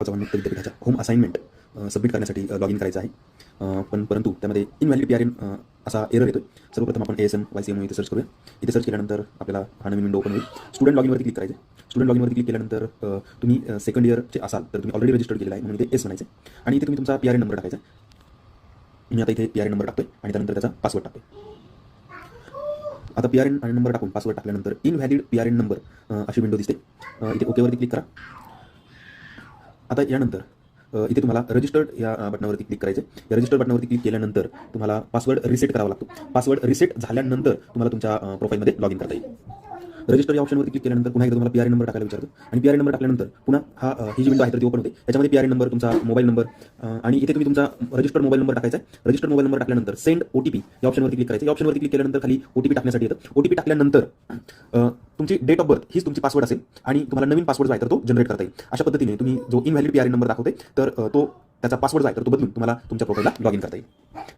चव्हाण मुक्त विद्यापीठाच्या home assignment submit करण्यासाठी लॉग इन करायचं आहे. परंतु त्यामध्ये इनव्हॅलिड PRN असा एरर येतो. सर्वप्रथम आपण ASN YCM इथे सर्च करूया. इथे सर्च केल्यानंतर आपल्याला हा नवीन विंडो ओपन होईल. स्टुडंट लॉगिनवरती क्लिक करायचे. स्टुडंट लॉगिनवरती क्लिक केल्यानंतर तुम्ही सेकंड इयरचे असाल तर तुम्ही ऑलरेडी रजिस्टर केलेला आहे म्हणून इथे S म्हणायचं आणि इथे तुम्ही तुमचा PRN नंबर टाकायचा. मी आता इथे PRN नंबर टाकतोय आणि त्यानंतर त्याचा पासवर्ड टाकतोय. आता PRN आणि नंबर टाकून पासवर्ड टाकल्यानंतर इनव्हॅलिड PRN नंबर अशी विंडो दिसते. इथे ओकेवरती क्लिक करा. आता यानंतर इथे तुम्हाला रजिस्टर्ड या बटनावरती क्लिक करायचे. या रजिस्टर्ड बटनावरती क्लिक केल्यानंतर तुम्हाला पासवर्ड रिसेट करावा लागतो. पासवर्ड रिसेट झाल्यानंतर तुम्हाला तुमच्या प्रोफाईलमध्ये लॉग इन करता येईल. रजिस्टर या ऑप्शनवरती क्लिक केल्यानंतर पुन्हा एकदा तुम्हाला PRN नंबर टाकायला विचारतो आणि PRN नंबर टाकल्यानंतर पुन्हा ही जी विंडो आहे तर ती ओपन होते. त्याच्यामध्ये PRN नंबर, तुमचा मोबाईल नंबर आणि इथे तुम्ही तुमचा रजिस्टर्ड मोबाईल नंबर टाकायचा आहे. रजिस्टर्ड मोबाईल नंबर टाकल्यानंतर सेंड OTP या ऑप्शनवरती क्लिक करायचं. या ऑप्शनवरती क्लिक केल्यानंतर खाली OTP टाकण्यासाठी येतं. OTP टाकल्यानंतर तुमची डेट ऑफ बर्थ हीच तुमची पासवर्ड असेल आणि तुम्हाला नवीन पासवर्ड जो आहे तर तो जनरेट करता येईल. अशा पद्धतीने तुम्ही जो इनव्हॅलिड PRN नंबर दाखवते तर तो त्याचा पासवर्ड जो आहे तर तो बदलून तुम्हाला तुमच्या प्रोफाईलला लॉग इन करता येईल.